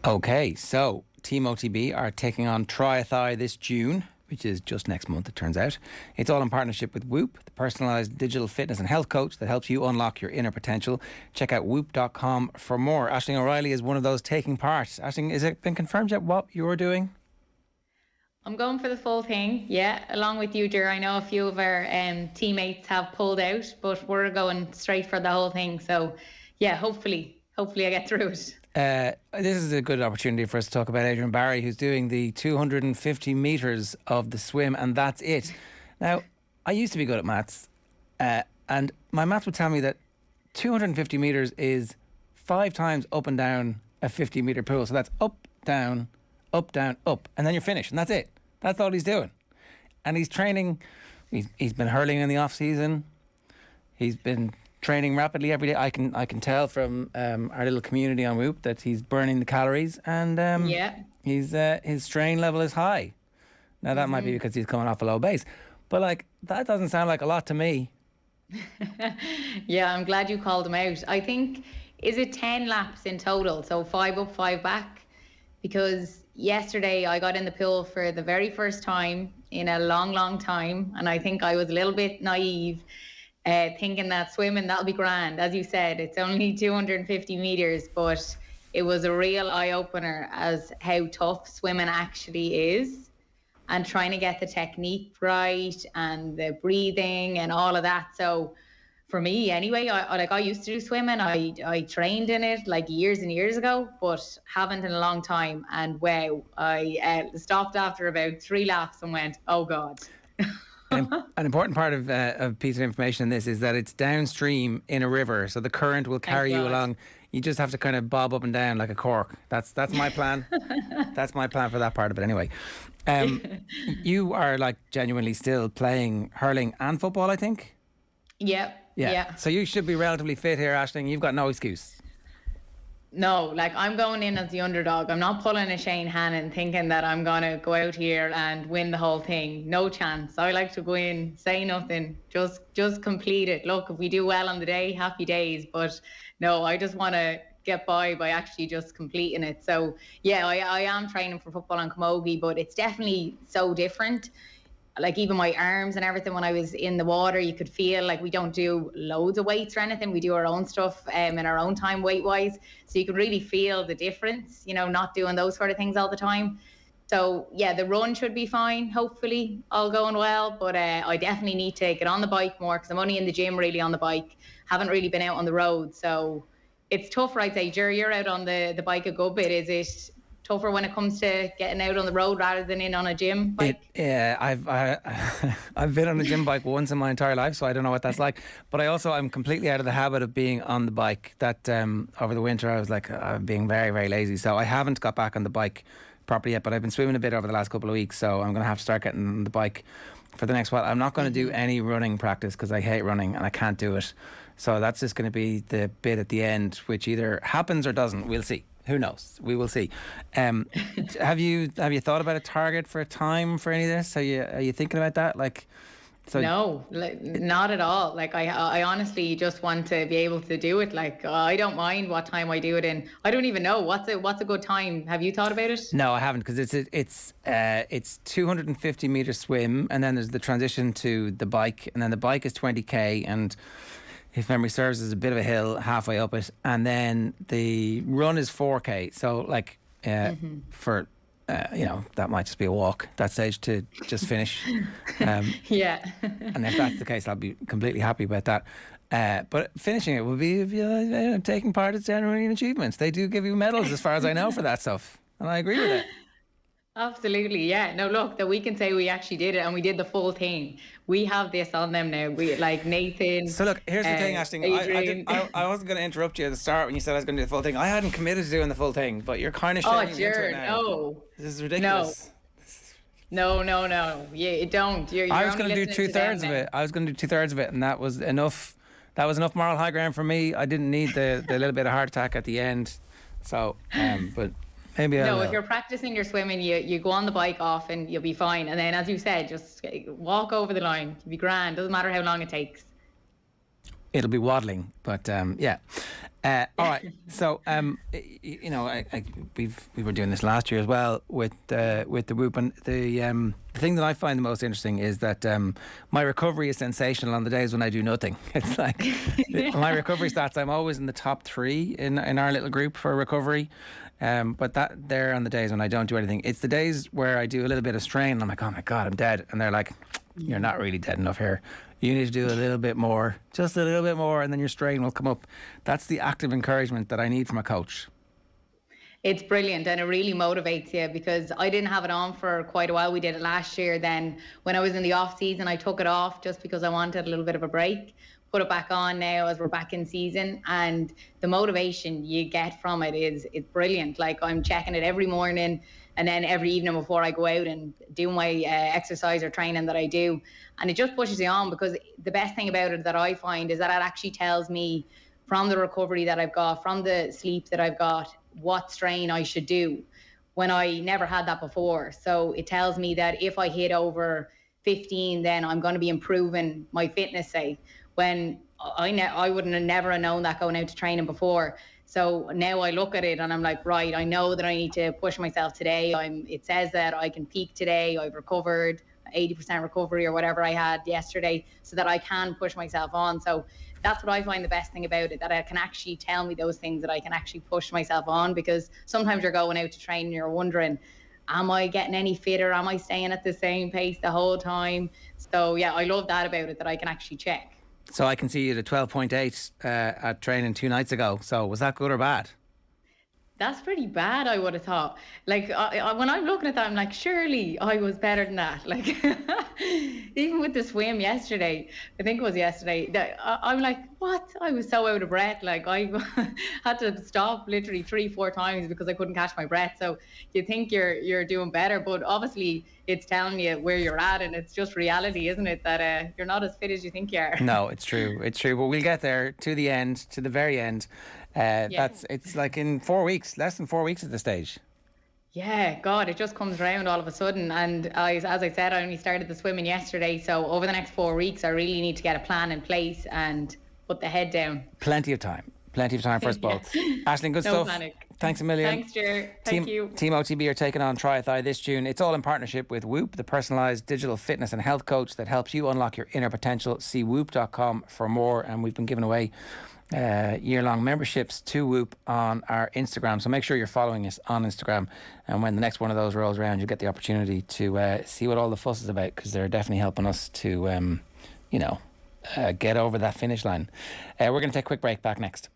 Okay, so Team OTB are taking on TriAthy this June, which is just next month, it turns out. It's all in partnership with Whoop, the personalised digital fitness and health coach that helps you unlock your inner potential. Check out whoop.com for more. Aisling O'Reilly is one of those taking part. Aisling, is it been confirmed yet what you're doing? I'm going for the full thing, yeah, along with you, Ger. I know a few of our teammates have pulled out, but we're going straight for the whole thing. So, yeah, hopefully I get through it. This is a good opportunity for us to talk about Adrian Barry, who's doing the 250 metres of the swim, and that's it. Now, I used to be good at maths, and my maths would tell me that 250 metres is 5 times up and down a 50-metre pool. So that's up, down, up, down, up, and then you're finished, and that's it. That's all he's doing. And he's training. He's been hurling in the off-season. He's been training rapidly every day. I can tell from our little community on Whoop that he's burning the calories, and his strain level is high. Now that might be because he's coming off a low base, but like that doesn't sound like a lot to me. Yeah, I'm glad you called him out. I think, is it 10 laps in total? So 5 up, 5 back? Because yesterday I got in the pool for the very first time in a long, long time, and I think I was a little bit naive, thinking that swimming, that'll be grand. As you said, it's only 250 metres, but it was a real eye-opener as how tough swimming actually is, and trying to get the technique right and the breathing and all of that. So for me anyway, I used to do swimming. I trained in it like years and years ago, but haven't in a long time. And wow, I stopped after about 3 laps and went, oh God. An important part of a piece of information in this is that it's downstream in a river, so the current will carry you along. You just have to kind of bob up and down like a cork. That's my plan. That's my plan for that part of it anyway. You are like genuinely still playing hurling and football, I think? Yeah. So you should be relatively fit here, Aisling. You've got no excuse. No, like I'm going in as the underdog. I'm not pulling a Shane Hannon thinking that I'm going to go out here and win the whole thing. No chance. I like to go in, say nothing, just complete it. Look, if we do well on the day, happy days. But no, I just want to get by actually just completing it. So yeah, I am training for football on Camogie, but it's definitely so different. Like even my arms and everything, when I was in the water, you could feel like we don't do loads of weights or anything. We do our own stuff in our own time weight wise. So you could really feel the difference, not doing those sort of things all the time. So yeah, the run should be fine. Hopefully all going well, but I definitely need to get on the bike more because I'm only in the gym really on the bike. Haven't really been out on the road. So it's tougher, I'd say. Ger, you're out on the bike a good bit. Is it tougher when it comes to getting out on the road rather than in on a gym bike? I've been on a gym bike once in my entire life, so I don't know what that's like. But I'm completely out of the habit of being on the bike. That over the winter I was like I'm being very, very lazy, so I haven't got back on the bike properly yet. But I've been swimming a bit over the last couple of weeks, so I'm going to have to start getting on the bike for the next while. I'm not going to do any running practice because I hate running and I can't do it. So that's just going to be the bit at the end, which either happens or doesn't. We'll see. Who knows? We will see. Have you thought about a target for a time for any of this? Are you thinking about that? No, not at all. Like I honestly just want to be able to do it. Like I don't mind what time I do it in. I don't even know what's a good time. Have you thought about it? No, I haven't, because it's 250 meter swim, and then there's the transition to the bike, and then the bike is 20k, and if memory serves, there's a bit of a hill halfway up it, and then the run is 4k. So for that might just be a walk that stage to just finish. Yeah. And if that's the case, I'll be completely happy about that. But finishing it will be, taking part is generally an achievement. They do give you medals, as far as I know, for that stuff, and I agree with it. Absolutely, yeah. No, look, that we can say we actually did it and we did the full thing. We have this on them now. We like Nathan. So look, here's the thing, Aisling. I wasn't going to interrupt you at the start when you said I was going to do the full thing. I hadn't committed to doing the full thing, but you're kind of showing me into it now. No. This is ridiculous. No. Yeah, don't. I was going to do 2/3 of it. I was going to do 2/3 of it, and that was enough. That was enough moral high ground for me. I didn't need the little bit of heart attack at the end. So, but. No, if you're practicing your swimming, you go on the bike off and you'll be fine. And then, as you said, just walk over the line. You'll be grand. Doesn't matter how long it takes. It'll be waddling, but yeah. All right. So, we were doing this last year as well with the Whoop, and the thing that I find the most interesting is that my recovery is sensational on the days when I do nothing. It's like my recovery stats. I'm always in the top 3 in our little group for recovery. But that they're on the days when I don't do anything. It's the days where I do a little bit of strain and I'm like, oh my God, I'm dead. And they're like, you're not really dead enough here. You need to do a little bit more, just a little bit more, and then your strain will come up. That's the active encouragement that I need from a coach. It's brilliant, and it really motivates you, because I didn't have it on for quite a while. We did it last year. Then when I was in the off season, I took it off just because I wanted a little bit of a break. Put it back on now as we're back in season, and the motivation you get from it is it's brilliant. Like, I'm checking it every morning and then every evening before I go out and do my exercise or training that I do, and it just pushes you on, because the best thing about it that I find is that it actually tells me, from the recovery that I've got, from the sleep that I've got, what strain I should do, when I never had that before. So it tells me that if I hit over 15, then I'm going to be improving my fitness, say, when I wouldn't have never known that going out to training before. So now I look at it and I'm like, right, I know that I need to push myself today. It says that I can peak today. I've recovered 80% recovery or whatever I had yesterday, so that I can push myself on. So that's what I find the best thing about it, that it can actually tell me those things, that I can actually push myself on, because sometimes you're going out to train and you're wondering, am I getting any fitter? Am I staying at the same pace the whole time? So yeah, I love that about it, that I can actually check. So I can see you at 12.8 at training 2 nights ago. So was that good or bad? That's pretty bad, I would have thought. Like, when I'm looking at that, I'm like, surely I was better than that. Like, even with the swim yesterday, I think it was yesterday, I'm like, what? I was so out of breath. Like, I had to stop literally 3-4 times because I couldn't catch my breath. So you think you're doing better, but obviously it's telling you where you're at, and it's just reality, isn't it? That you're not as fit as you think you are. No, it's true. It's true. But we'll get there to the end, to the very end. It's like in 4 weeks, less than 4 weeks at this stage. Yeah, God, it just comes around all of a sudden. And as I said, I only started the swimming yesterday. So over the next 4 weeks, I really need to get a plan in place and put the head down. Plenty of time for us both. Aisling, good stuff. Panic. Thanks a million. Thanks, Ger. Thank you. Team OTB are taking on TriAthy this June. It's all in partnership with Whoop, the personalised digital fitness and health coach that helps you unlock your inner potential. See whoop.com for more. And we've been giving away year-long memberships to Whoop on our Instagram, so make sure you're following us on Instagram, and when the next one of those rolls around, you'll get the opportunity to see what all the fuss is about, because they're definitely helping us to get over that finish line. We're going to take a quick break. Back next.